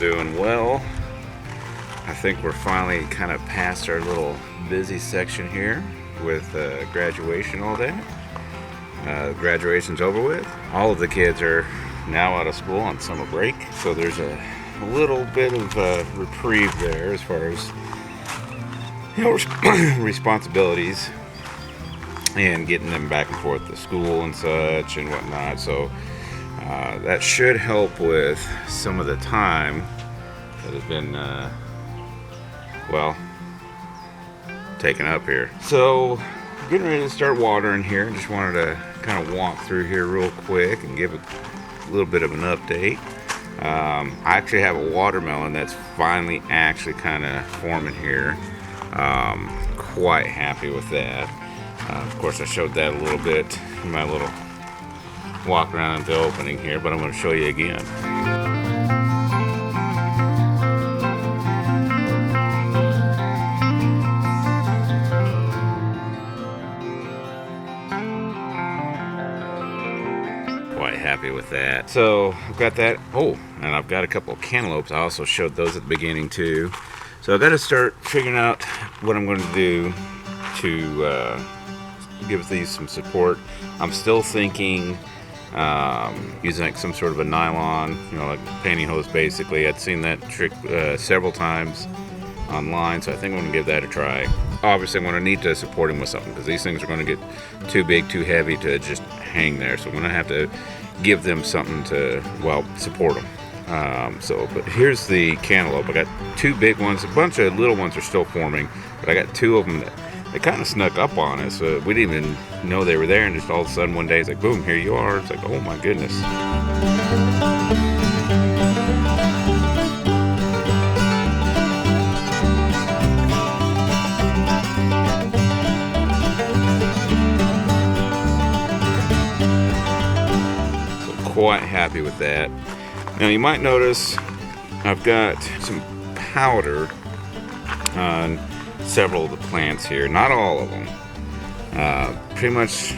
doing well. I think we're finally kind of past our little busy section here with graduation all day. Graduation's over with. All of the kids are now out of school on summer break, so there's a little bit of reprieve there as far as, you know, responsibilities and getting them back and forth to school and such and whatnot. So that should help with some of the time that has been well, taken up here. So getting ready to start watering here. Just wanted to kind of walk through here real quick and give a little bit of an update. I actually have a watermelon that's finally actually kind of forming here. Quite happy with that. Of course, I showed that a little bit in my little walk around the opening here, but I'm going to show you again. Quite happy with that. So I've got that. Oh, and I've got a couple of cantaloupes. I also showed those at the beginning too. So I've got to start figuring out what I'm going to do to give these some support. I'm still thinking using like some sort of a nylon, you know, like pantyhose basically. I'd seen that trick several times online, so I think I'm going to give that a try. Obviously I'm going to need to support them with something because these things are going to get too big, too heavy to just hang there. So I'm going to have to give them something to, well, support them. But here's the cantaloupe. I got two big ones. A bunch of little ones are still forming, but I got two of them that they kind of snuck up on us. We didn't even know they were there, and just all of a sudden one day it's like, boom, here you are. It's like, oh my goodness. Quite happy with that. Now you might notice I've got some powder on several of the plants here, not all of them. Pretty much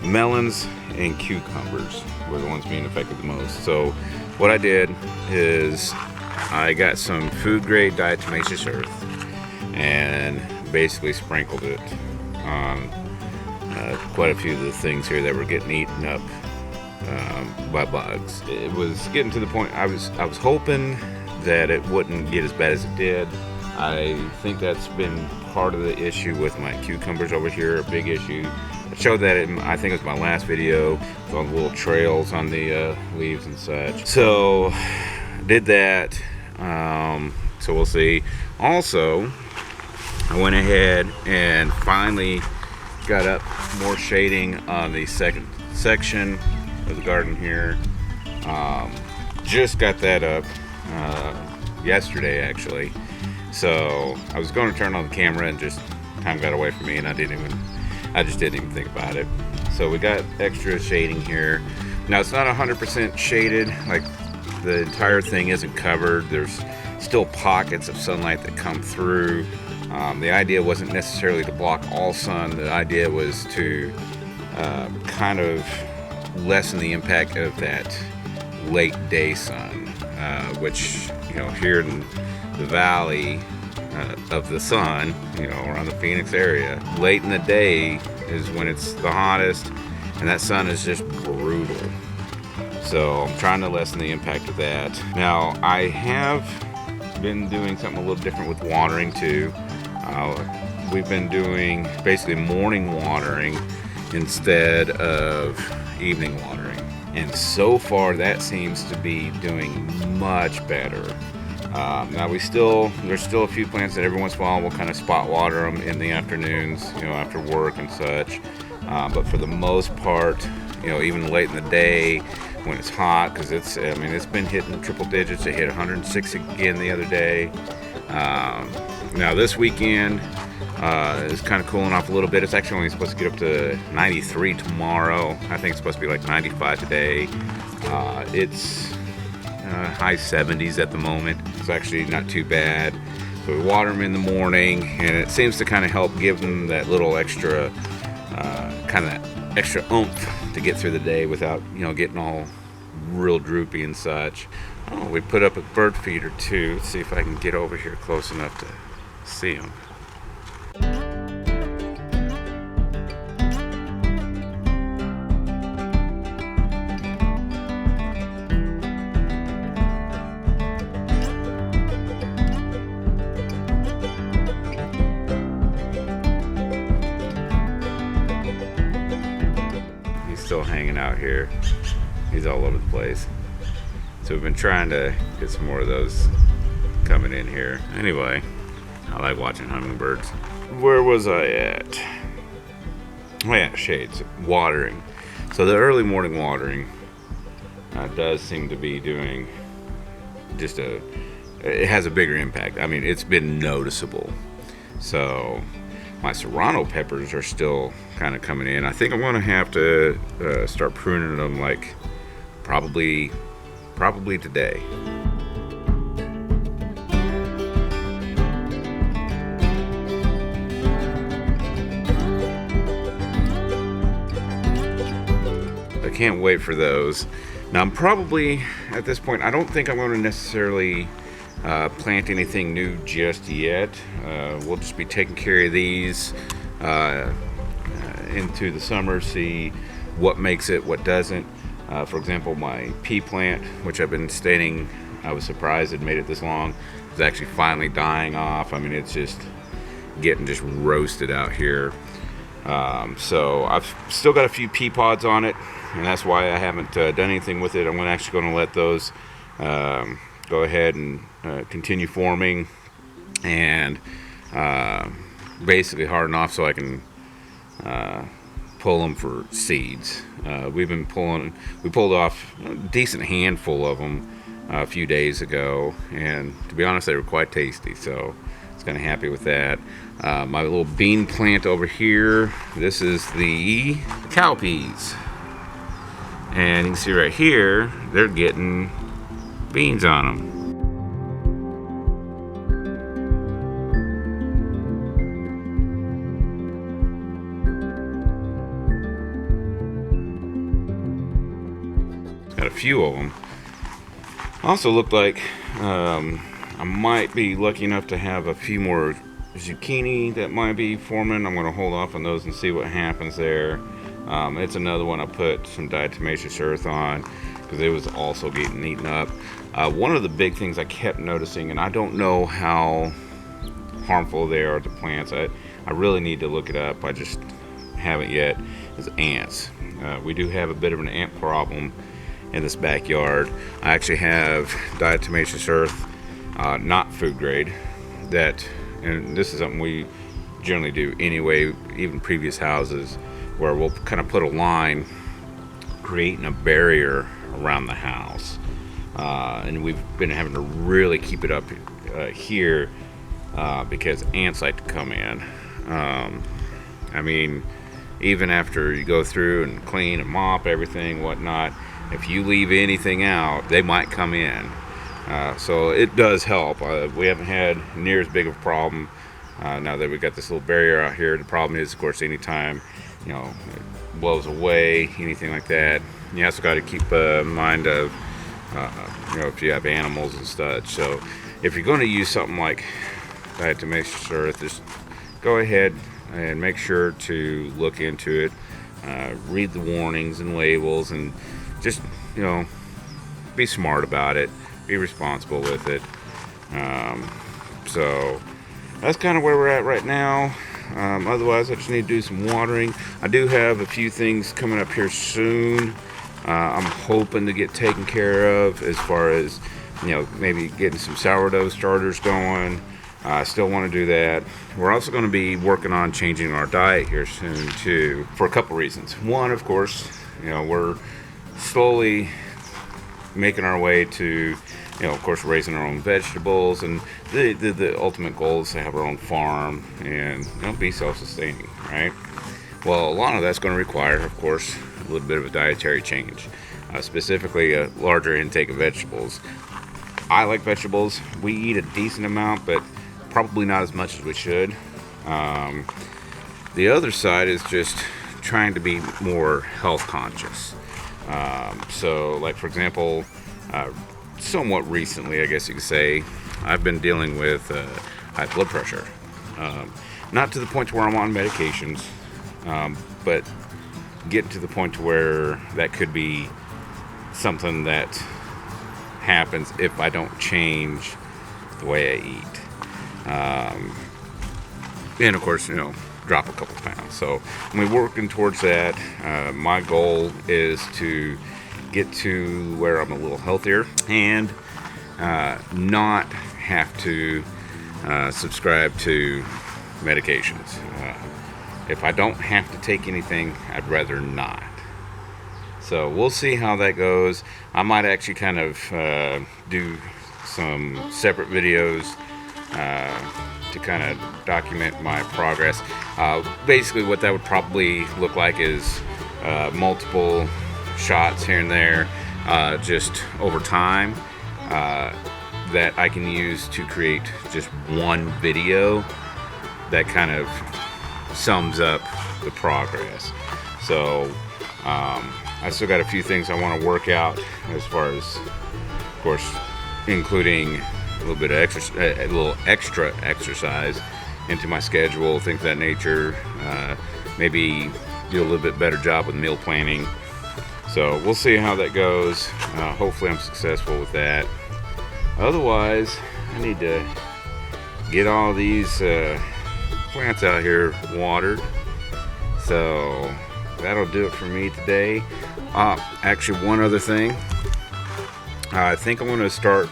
melons and cucumbers were the ones being affected the most. So what I did is I got some food grade diatomaceous earth and basically sprinkled it on quite a few of the things here that were getting eaten up by bugs. It was getting to the point I was hoping that it wouldn't get as bad as it did. I think that's been part of the issue with my cucumbers over here, a big issue. I showed that in, I think it was my last video, with all the little trails on the leaves and such. So did that. So we'll see. Also, I went ahead and finally got up more shading on the second section of the garden here. Just got that up yesterday actually. So I was going to turn on the camera and just time got away from me and I just didn't even think about it. So we got extra shading here. Now it's not 100% shaded, like the entire thing isn't covered. There's still pockets of sunlight that come through. The idea wasn't necessarily to block all sun. The idea was to kind of lessen the impact of that late day sun, which, you know, here in the valley of the sun, you know, around the Phoenix area, late in the day is when it's the hottest and that sun is just brutal. So I'm trying to lessen the impact of that. Now I have been doing something a little different with watering too. We've been doing basically morning watering instead of evening watering, and so far that seems to be doing much better. Now there's still a few plants that every once in a while we'll kind of spot water them in the afternoons, you know, after work and such, but for the most part, you know, even late in the day when it's hot, because it's been hitting triple digits. It hit 106 again the other day. Now this weekend it's kind of cooling off a little bit. It's actually only supposed to get up to 93 tomorrow. I think it's supposed to be like 95 today. It's high 70s at the moment. It's actually not too bad. So we water them in the morning, and it seems to kind of help give them that little extra extra oomph to get through the day without, you know, getting all real droopy and such. Oh, we put up a bird feeder too. Let's see if I can get over here close enough to see them. He's still hanging out here. He's all over the place. So we've been trying to get some more of those coming in here. Anyway, I like watching hummingbirds. Where was I at? Oh yeah, shades. Watering. So the early morning watering does seem to be doing just it has a bigger impact. I mean, it's been noticeable. So my serrano peppers are still kind of coming in. I think I'm going to have to start pruning them like probably today. I can't wait for those. Now I'm probably at this point, I don't think I'm going to necessarily plant anything new just yet. We'll just be taking care of these into the summer, see what makes it, what doesn't. For example, my pea plant, which I've been stating I was surprised it made it this long, is actually finally dying off. I mean, it's just getting just roasted out here. So I've still got a few pea pods on it, and that's why I haven't done anything with it. I'm actually going to let those go ahead and continue forming and basically harden off so I can pull them for seeds. We pulled off a decent handful of them a few days ago, and to be honest, they were quite tasty, so I was kind of happy with that. My little bean plant over here, this is the cowpeas, and you can see right here they're getting beans on them. Got a few of them. Also looked like I might be lucky enough to have a few more zucchini that might be forming. I'm going to hold off on those and see what happens there. It's another one I put some diatomaceous earth on because it was also getting eaten up. One of the big things I kept noticing, and I don't know how harmful they are to plants, I really need to look it up, I just haven't yet, is ants. We do have a bit of an ant problem in this backyard. I actually have diatomaceous earth, not food grade, and this is something we generally do anyway, even previous houses, where we'll kind of put a line creating a barrier around the house, and we've been having to really keep it up here because ants like to come in. I mean, even after you go through and clean and mop everything, whatnot, if you leave anything out, they might come in. So it does help. We haven't had near as big of a problem now that we've got this little barrier out here. The problem is, of course, anytime it blows away, anything like that, you also got to keep in mind of if you have animals and such. So if you're going to use something like diatomaceous earth, just go ahead and make sure to look into it, read the warnings and labels, and just be smart about it, be responsible with it. So that's kind of where we're at right now. Otherwise, I just need to do some watering. I do have a few things coming up here soon. I'm hoping to get taken care of as far as maybe getting some sourdough starters going. I still want to do that. We're also going to be working on changing our diet here soon too, for a couple reasons. One, of course, we're slowly making our way to, of course, raising our own vegetables, and the ultimate goal is to have our own farm and be self-sustaining, right? Well, a lot of that's going to require, of course, a little bit of a dietary change, specifically a larger intake of vegetables. I like vegetables. We eat a decent amount, but probably not as much as we should. The other side is just trying to be more health conscious. So, like, for example, somewhat recently, I guess you could say, I've been dealing with high blood pressure. Not to the point to where I'm on medications, but getting to the point to where that could be something that happens if I don't change the way I eat. And of course, drop a couple pounds. So I'm working towards that. My goal is to get to where I'm a little healthier and not have to subscribe to medications. If I don't have to take anything, I'd rather not. So we'll see how that goes. I might actually kind of do some separate videos to kind of document my progress. Basically what that would probably look like is multiple shots here and there, just over time, that I can use to create just one video that kind of sums up the progress. So I still got a few things I want to work out, as far as, of course, including a little bit of a little extra exercise into my schedule, things of that nature. Maybe do a little bit better job with meal planning. So we'll see how that goes. Hopefully I'm successful with that. Otherwise, I need to get all these plants out here watered. So that'll do it for me today. Actually, one other thing. I think I'm going to start,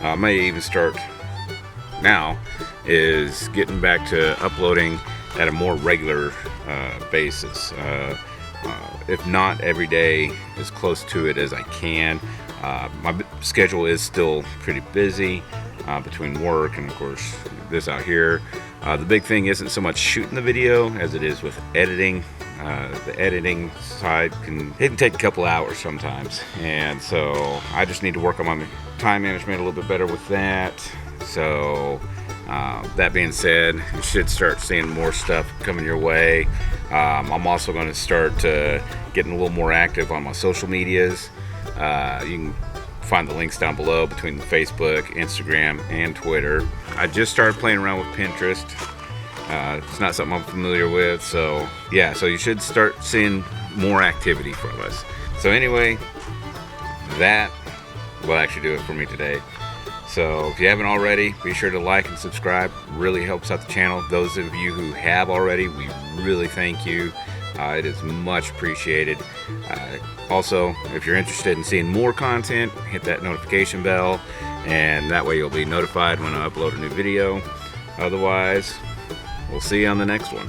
I may even start now, is getting back to uploading at a more regular basis. If not every day, as close to it as I can. My schedule is still pretty busy between work and, of course, this out here. The big thing isn't so much shooting the video as it is with editing. The editing side can take a couple hours sometimes, and so I just need to work on my time management a little bit better with that. So that being said, you should start seeing more stuff coming your way. I'm also going to start getting a little more active on my social medias. You can find the links down below between Facebook, Instagram, and Twitter. I just started playing around with Pinterest. It's not something I'm familiar with, so yeah, so you should start seeing more activity from us. So anyway, that will actually do it for me today. So if you haven't already, be sure to like and subscribe. Really helps out the channel. Those of you who have already, we really thank you. It is much appreciated. Also, if you're interested in seeing more content, hit that notification bell, and that way you'll be notified when I upload a new video. Otherwise, we'll see you on the next one.